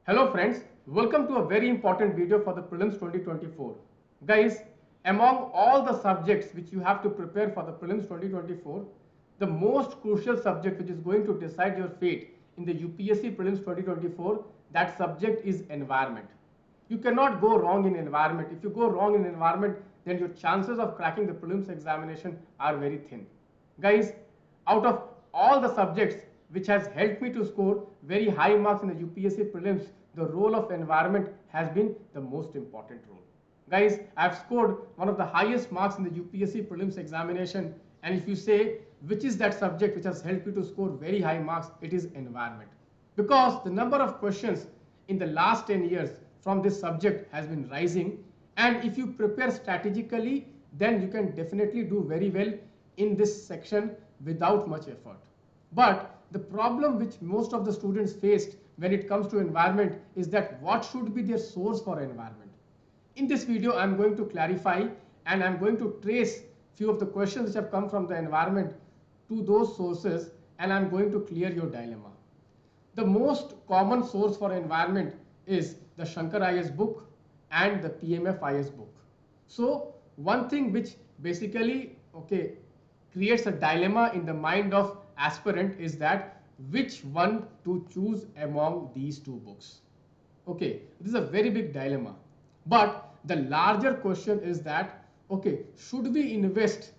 Hello friends, welcome to a very important video for the Prelims 2024. Guys, among all the subjects which you have to prepare for the Prelims 2024, the most crucial subject which is going to decide your fate in the UPSC Prelims 2024, that subject is environment. You cannot go wrong in environment. If you go wrong in environment, then your chances of cracking the Prelims examination are very thin. Guys, out of all the subjects which has helped me to score very high marks in the UPSC prelims, the role of environment has been the most important role. Guys, I've scored one of the highest marks in the UPSC prelims examination, and if you say which is that subject which has helped you to score very high marks, it is environment. Because the number of questions in the last 10 years from this subject has been rising, and if you prepare strategically, then you can definitely do very well in this section without much effort. But the problem which most of the students faced when it comes to environment is that what should be their source for environment. In this video, I'm going to clarify and I'm going to trace few of the questions which have come from the environment to those sources, and I'm going to clear your dilemma. The most common source for environment is the Shankar IAS book and the PMF IAS book. So one thing which basically creates a dilemma in the mind of aspirant is that which one to choose among these two books. Okay, this is a very big dilemma. But the larger question is that, should we invest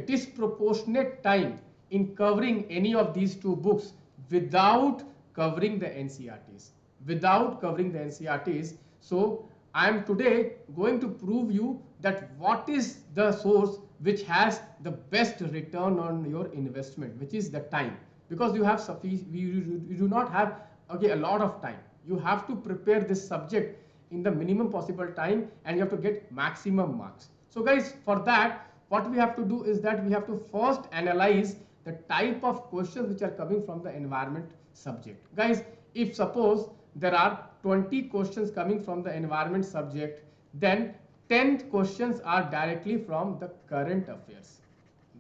disproportionate time in covering any of these two books without covering the NCERTs? Without covering the NCERTs. So I am today going to prove you that what is the source which has the best return on your investment, which is the time. Because you have you do not have a lot of time. You have to prepare this subject in the minimum possible time, and you have to get maximum marks. So guys, for that, what we have to do is that we have to first analyze the type of questions which are coming from the environment subject. Guys, if suppose there are 20 questions coming from the environment subject, then 10 questions are directly from the current affairs.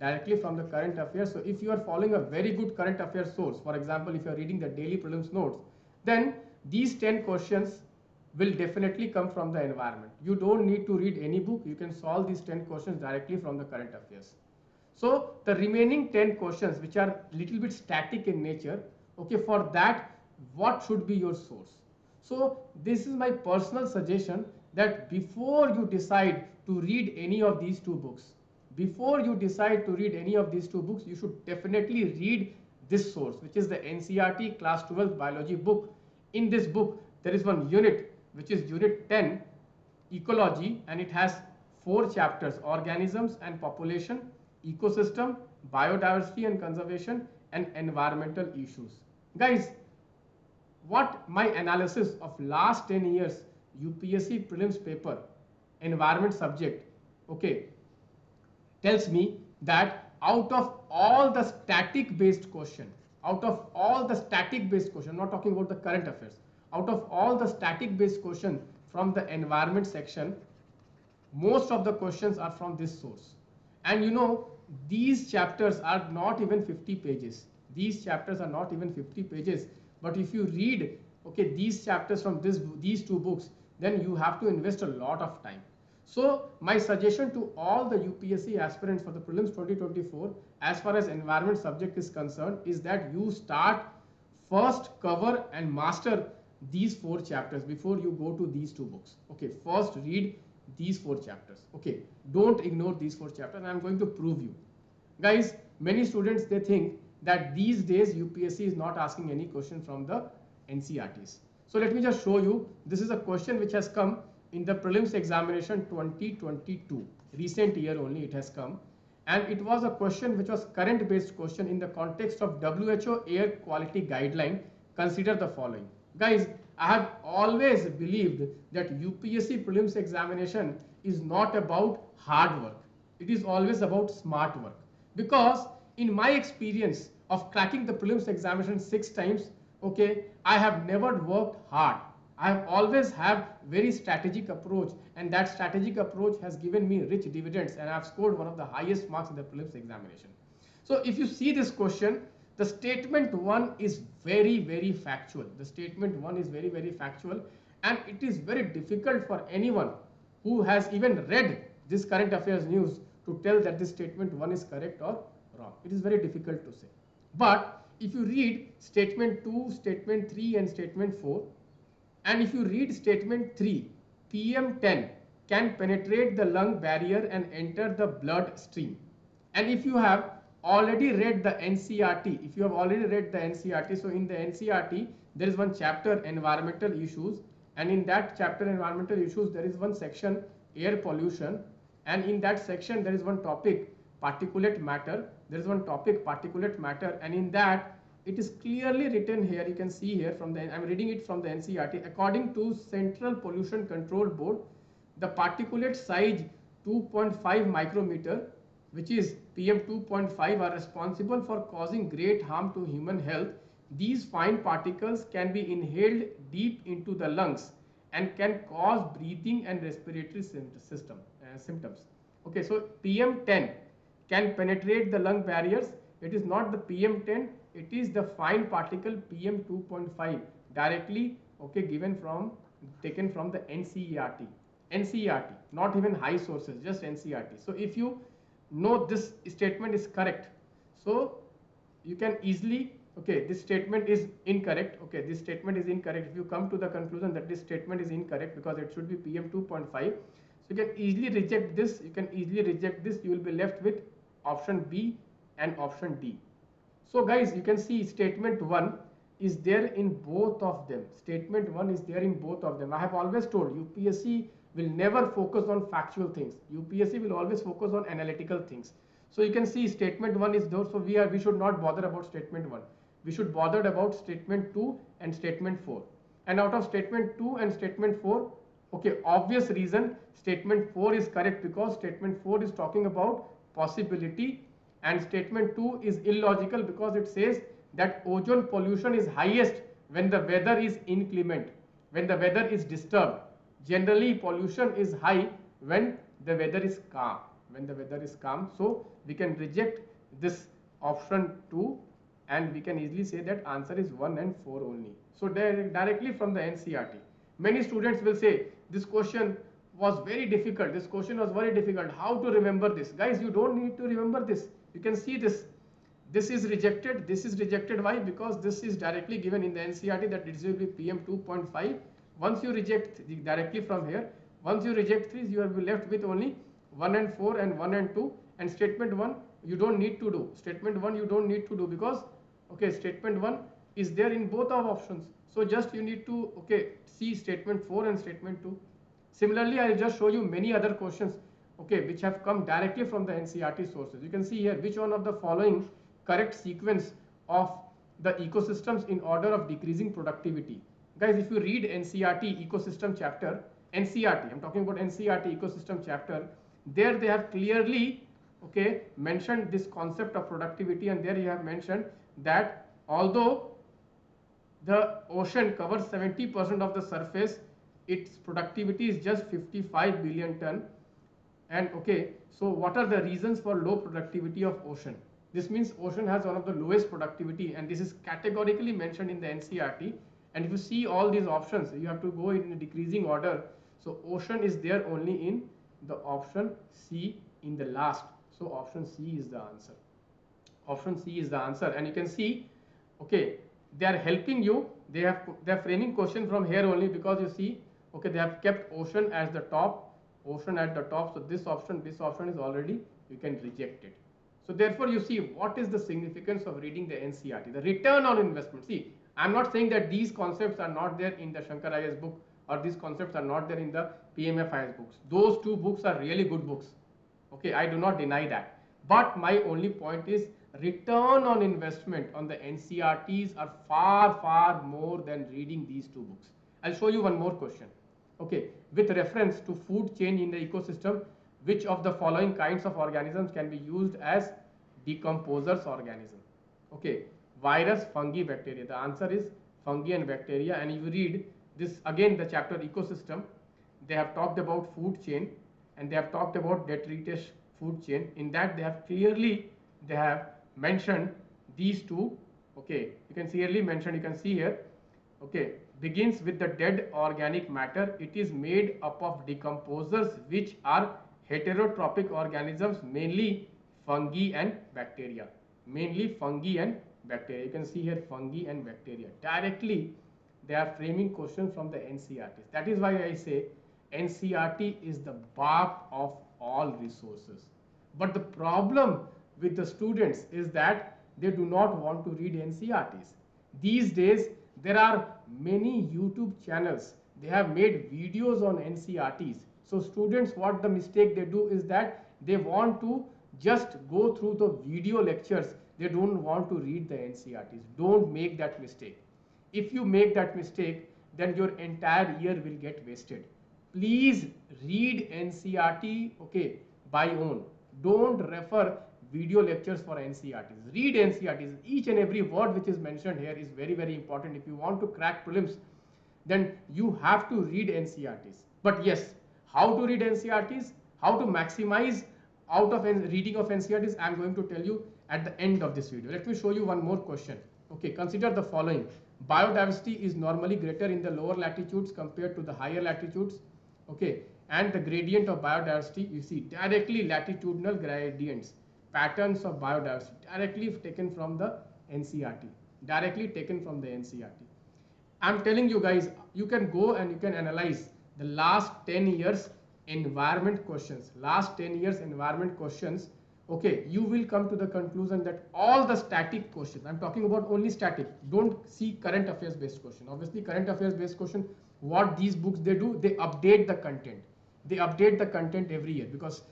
Directly from the current affairs. So if you are following a very good current affairs source, for example, if you are reading the daily prelims notes, then these 10 questions will definitely come from the environment. You don't need to read any book. You can solve these 10 questions directly from the current affairs. So the remaining 10 questions which are little bit static in nature, for that, what should be your source? So this is my personal suggestion that before you decide to read any of these two books, you should definitely read this source, which is the NCERT class 12 biology book. In this book, there is one unit, which is unit 10, ecology, and it has 4 chapters: organisms and population, ecosystem, biodiversity and conservation, and environmental issues. Guys, what my analysis of last 10 years UPSC prelims paper environment subject tells me that out of all the static based question, I'm not talking about the current affairs, out of all the static based question from the environment section, most of the questions are from this source. And you know, these chapters are not even 50 pages. But if you read these chapters from these two books, then you have to invest a lot of time. So my suggestion to all the UPSC aspirants for the prelims 2024, as far as environment subject is concerned, is that you start first cover and master these 4 chapters before you go to these two books. First read these 4 chapters. Don't ignore these 4 chapters, and I'm going to prove you. Guys, many students, they think that these days UPSC is not asking any question from the NCERTs. So let me just show you. This is a question which has come in the prelims examination 2022. Recent year only it has come. And it was a question which was current based question in the context of WHO air quality guideline. Consider the following. Guys, I have always believed that UPSC prelims examination is not about hard work. It is always about smart work. Because in my experience of cracking the prelims examination 6 times, I have never worked hard. I have always have very strategic approach, and that strategic approach has given me rich dividends, and I have scored one of the highest marks in the prelims examination. So if you see this question, The statement 1 is very factual. The statement 1 is very factual, and it is very difficult for anyone who has even read this current affairs news to tell that this statement 1 is correct or wrong. It is very difficult to say. But if you read statement 2, statement 3 and statement 4, and if you read statement 3, PM10 can penetrate the lung barrier and enter the blood stream. And if you have already read the NCERT, so in the NCERT there is one chapter environmental issues, and in that chapter environmental issues there is one section air pollution, and in that section there is one topic particulate matter. And in that it is clearly written here, you can see here from the, I'm reading it from the NCERT. According to Central Pollution Control Board, the particulate size 2.5 micrometer, which is PM 2.5, are responsible for causing great harm to human health. These fine particles can be inhaled deep into the lungs and can cause breathing and respiratory symptoms. Okay, so PM10 can penetrate the lung barriers. It is not the PM10, it is the fine particle PM 2.5, directly taken from the NCERT, not even high sources, just NCERT. So if you know this statement is correct, so you can easily, okay, this statement is incorrect. Okay, this statement is incorrect. If you come to the conclusion that this statement is incorrect because it should be PM 2.5, so you can easily reject this. You will be left with option B and option D. So guys, you can see statement 1 is there in both of them. I have always told UPSC will never focus on factual things. UPSC will always focus on analytical things. So you can see statement 1 is there. So we should not bother about statement 1. We should bother about statement 2 and statement 4. And out of statement 2 and statement 4, okay, obvious reason statement 4 is correct because statement 4 is talking about possibility, and statement 2 is illogical because it says that ozone pollution is highest when the weather is inclement, when the weather is disturbed. Generally pollution is high when the weather is calm. So we can reject this option 2 and we can easily say that answer is 1 and 4 only. So directly from the NCERT. Many students will say this question was very difficult. How to remember this? Guys, you don't need to remember this. You can see this. This is rejected. Why? Because this is directly given in the NCERT that it will be PM 2.5. Once you reject directly from here, once you reject 3, you will be left with only 1 and 4 and 1 and 2. And statement 1 you don't need to do. Because okay, statement 1 is there in both of options. So just you need to see statement 4 and statement 2. Similarly, I will just show you many other questions which have come directly from the NCERT sources. You can see here which one of the following correct sequence of the ecosystems in order of decreasing productivity. Guys, if you read NCERT ecosystem chapter, NCERT, I'm talking about NCERT ecosystem chapter, there they have clearly mentioned this concept of productivity, and there you have mentioned that although the ocean covers 70% of the surface, its productivity is just 55 billion ton. And so what are the reasons for low productivity of ocean? This means ocean has one of the lowest productivity, and this is categorically mentioned in the NCERT. And if you see all these options, you have to go in a decreasing order. So ocean is there only in the option C in the last. So option C is the answer. And you can see, they are helping you. They are framing question from here only because you see, they have kept ocean as the top, So this option is already, you can reject it. So therefore you see what is the significance of reading the NCERT, the return on investment. See, I'm not saying that these concepts are not there in the Shankar IAS book or these concepts are not there in the PMF IAS books. Those two books are really good books. I do not deny that. But my only point is return on investment on the NCERTs are far more than reading these two books. I'll show you one more question. With reference to food chain in the ecosystem, which of the following kinds of organisms can be used as decomposers organism? Virus, fungi, bacteria. The answer is fungi and bacteria. And you read this again, the chapter ecosystem. They have talked about food chain and they have talked about detritus food chain. In that they have clearly mentioned these two Okay, you can clearly mention, you can see here, okay, begins with the dead organic matter. It is made up of decomposers which are heterotrophic organisms, mainly fungi and bacteria. Mainly fungi and bacteria. You can see here fungi and bacteria. Directly, they are framing questions from the NCERTs. That is why I say NCERT is the bark of all resources. But the problem with the students is that they do not want to read NCERTs. These days, there are many YouTube channels. They have made videos on NCERTs. So students, what the mistake they do is that they want to just go through the video lectures. They don't want to read the NCERTs. Don't make that mistake. If you make that mistake, then your entire year will get wasted. Please read NCERT, okay, by own. Don't refer video lectures for NCERTs. Read NCERTs. Each and every word which is mentioned here is very, very important. If you want to crack prelims, then you have to read NCERTs. But yes, how to read NCERTs, how to maximize out of reading of NCERTs, I am going to tell you at the end of this video. Let me show you one more question. Okay, consider the following. Biodiversity is normally greater in the lower latitudes compared to the higher latitudes. Okay, and the gradient of biodiversity, you see directly latitudinal gradients, patterns of biodiversity, directly taken from the NCERT. Directly taken from the NCERT. I'm telling you guys, you can go and you can analyze the last 10 years environment questions. Last 10 years environment questions. Okay, you will come to the conclusion that all the static questions, I'm talking about only static, don't see current affairs based question. Obviously current affairs based question, what these books they do, they update the content. They update the content every year because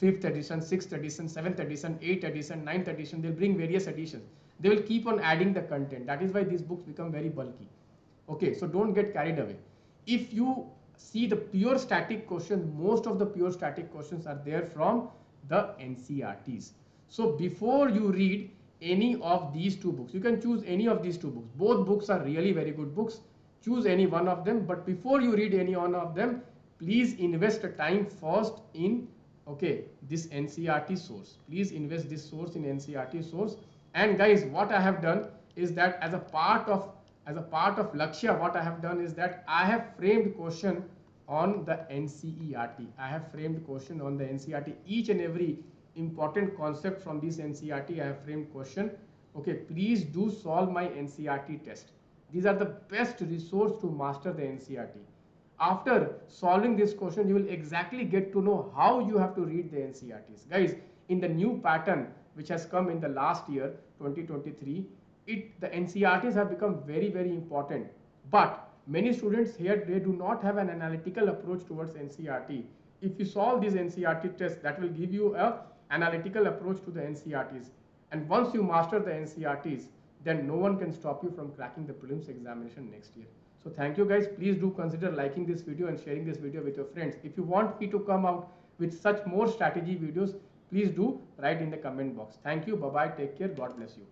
5th edition, 6th edition, 7th edition, 8th edition, 9th edition, they'll bring various editions. They will keep on adding the content. That is why these books become very bulky. Okay, so don't get carried away. If you see the pure static questions, most of the pure static questions are there from the NCERTs. So before you read any of these two books, you can choose any of these two books. Both books are really very good books. Choose any one of them. But before you read any one of them, please invest a time first in, okay, this NCERT source. Please invest this source in NCERT source. And guys, what I have done is that as a part of Lakshya, what I have done is that I have framed question on the NCERT. I have framed question on the NCERT. Each and every important concept from this NCERT, I have framed question. Okay, please do solve my NCERT test. These are the best resource to master the NCERT. After solving this question, you will exactly get to know how you have to read the NCERTs. Guys, in the new pattern which has come in the last year, 2023, the NCERTs have become very, very important. But many students here, they do not have an analytical approach towards NCERT. If you solve these NCERT tests, that will give you an analytical approach to the NCERTs. And once you master the NCERTs, then no one can stop you from cracking the prelims examination next year. So thank you guys. Please do consider liking this video and sharing this video with your friends. If you want me to come out with such more strategy videos, please do write in the comment box. Thank you. Bye-bye. Take care. God bless you.